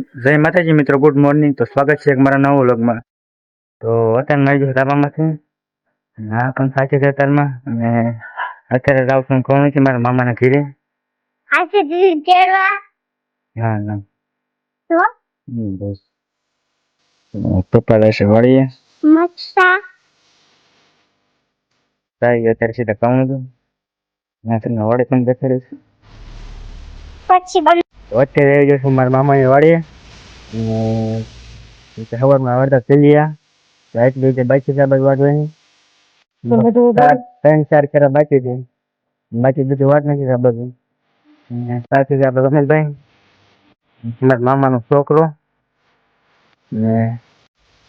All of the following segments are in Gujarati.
જય માતાજી મિત્રો, ગુડ મોર્નિંગ. તો સ્વાગત છે મારા નવા વ્લોગમાં. તો અત્યારે મારી જોડે ધાબામાં છે, આ પણ સાચી છે અત્યારમાં. અને અત્યારે રાવ છું કોણ છે મારા મામાના ઘીરે. હા ના બસ પપ્પા રહેશે વાળીએ તારી અત્યારે સીધા કામ હતું વડે પણ બેઠેલું છે. અત્યારે આવી જશું મારા મામાની વાડીએ. સવારમાં અડધા ચલ્યા રાત રીતે બાકી વાટવાની 3-4 ખેરા બાકી છે. બાકી બધું વાત નથી બધું સાથે આપડે રમેશભાઈ, મારા મામાનો છોકરો ને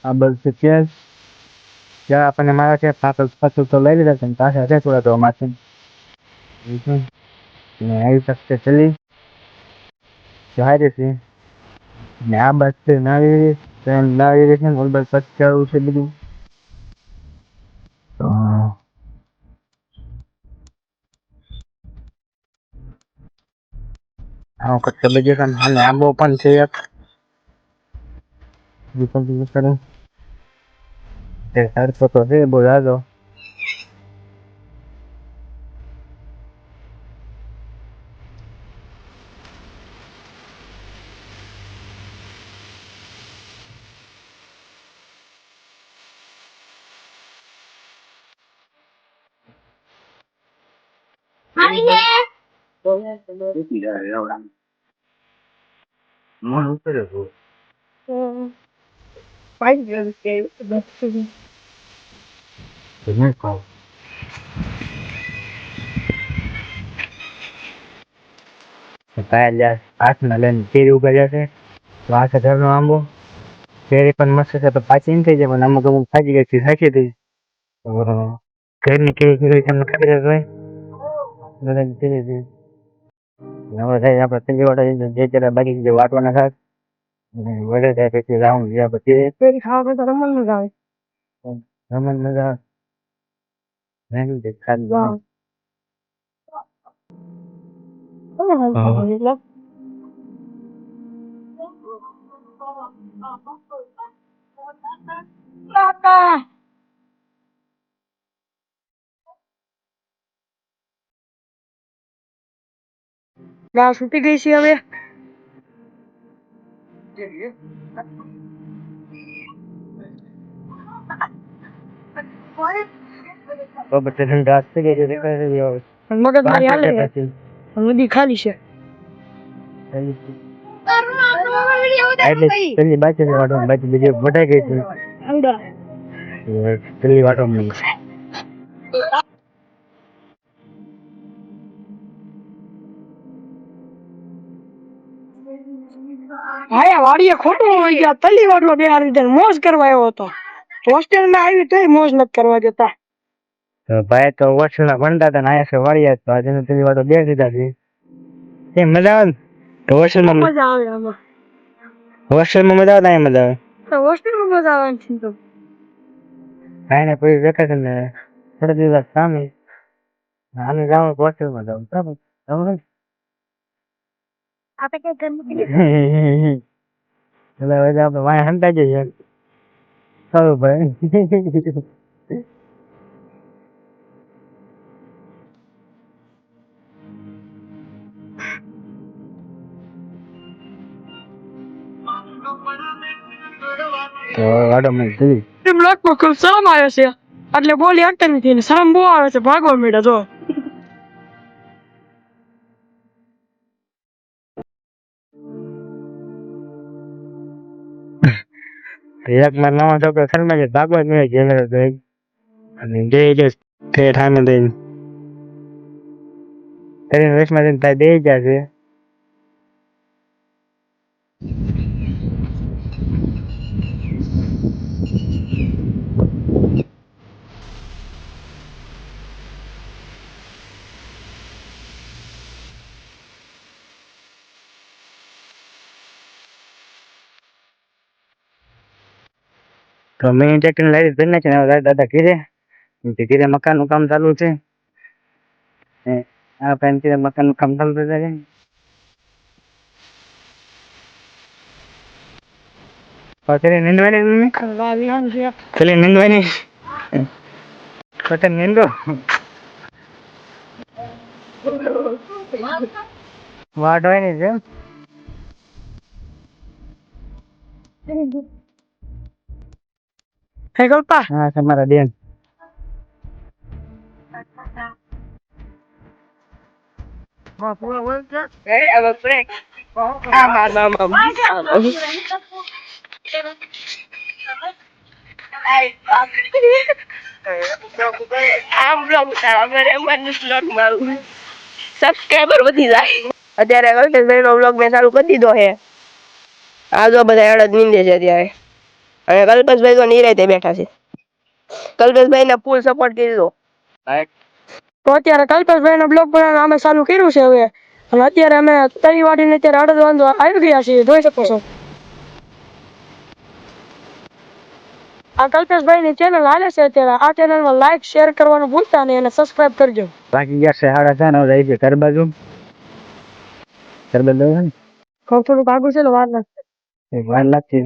આ બધું છે. જ્યાં આપણને મારા છે પાછળ તો લઈ લીધા છે પાછા છે થોડા તો માથે ને આવી શકતે ચલી જાય છે. ને આ બસ છે નાવી છે ને ઓલ બસ પચાવું છે બધું. તો આ વખત બજે કામ હાલે આંબો પણ છે એક વિકલ્પ કરે તે સરસો તો છે બોલાજો. હાથમાં લઈને કેરી ઉભા જશે તો આ ઘરનો આંબો કેરી પણ મસ્ત છે. તો પાછી થઈ જાય પણ અમુક અમુક ખાજી ગઈ સાચી થઈ ઘરની કેરી તમને ખબર જ હોય. હવે થાય આપણે ત્રીજી વાટો જે જરા બાકી જે વાટવાના થાય વડે થાય પછી રાઉન્ડ ગયા પછી કેરી ખાવા તો રમણ મજા આવે. રમણ મજા આવે ગાય છૂટી ગઈ છે હવે. મગજ મારી હાલે નદી ખાલી છે એટલે બાકી વાટો બાકી બીજી વટાઈ ગઈ છે પેલી વાટો હા વાડીએ ખોટું હોય ગયા તલી વાટવા બે રીતે મોજ કરવા આવ્યો હતો. હોસ્ટેલ માં આવી તોય મોજ નથી કરવા દેતા. તો ભાઈ તો હોસ્ટેલ માં ભણતા હતા ને આયા વાળીએ તો આજે તલી વાટો બે દીધા છે. એ મજા આવે તો હોસ્ટેલમાં મજા આવે. આમાં હોસ્ટેલમાં મજા આવે મજા આવે તો હોસ્ટેલમાં મજા આવે છે તો કાઈ ને પછી વેકેશન ને થોડા દિવસ સામે આને જાવ હોસ્ટેલમાં જાવ બરાબર આપે કઈ ગરમી એટલે હવે આપણે વાય હંતા જઈએ સારું ભાઈ. તો વાડો મેં દીધી એમ લાગતો કે શરમ આવે છે એટલે બોલી આગતા નથી ને શરમ બહુ આવે છે ભાગવા મળ્યા જો. એક માર નવા છોકરો શરમાઈ જાય ભાગવા જ મળે જેલર તો અને બે ઠેઠ સામે દઈને રેસમાં દઈને ભાઈ બે જાય છે. તો મેં ઇન્જેક્શન લાવી ભરી નાખી દાદા ઘીરે મકાનનું કામ ચાલુ છે. આ ફેન્સી મકાનનું કામ ચાલુ છે. અત્યારે નીંદવાની મમ્મી પેલી નીંદવાની પતંગ નીંદો વાટ હોય ને જેમ હે કલ્પા હા તમારા બેન સબસ્ક્રાઇબર વધી જાય અત્યારે કલ્પેશભાઈ નો વ્લોગ મેં ચાલુ કરી દીધો છે આ જો બધા અડદ નીંદે છે અત્યારે અને કલ્પેશભાઈ તો નિરાતે બેઠા છે કલ્પેશભાઈ ને ફૂલ સપોર્ટ કરી દો તો અત્યારે કલ્પેશભાઈ નો બ્લોગ બનાવવાનું અમે ચાલુ કર્યું છે હવે અને અત્યારે અમે તરી વાટીને અત્યારે અડદ વાંધો આવી ગયા છીએ જોઈ શકો છો આ કલ્પેશભાઈ ની ચેનલ હાલે છે અત્યારે આ ચેનલ માં લાઈક શેર કરવાનું ભૂલતા નહીં અને સબસ્ક્રાઇબ કરજો બાકી ગયા છે 9:30 રહી છે ઘર બાજુ થોડુંક આગું છે ને વાર લાગશે વાર લાગશે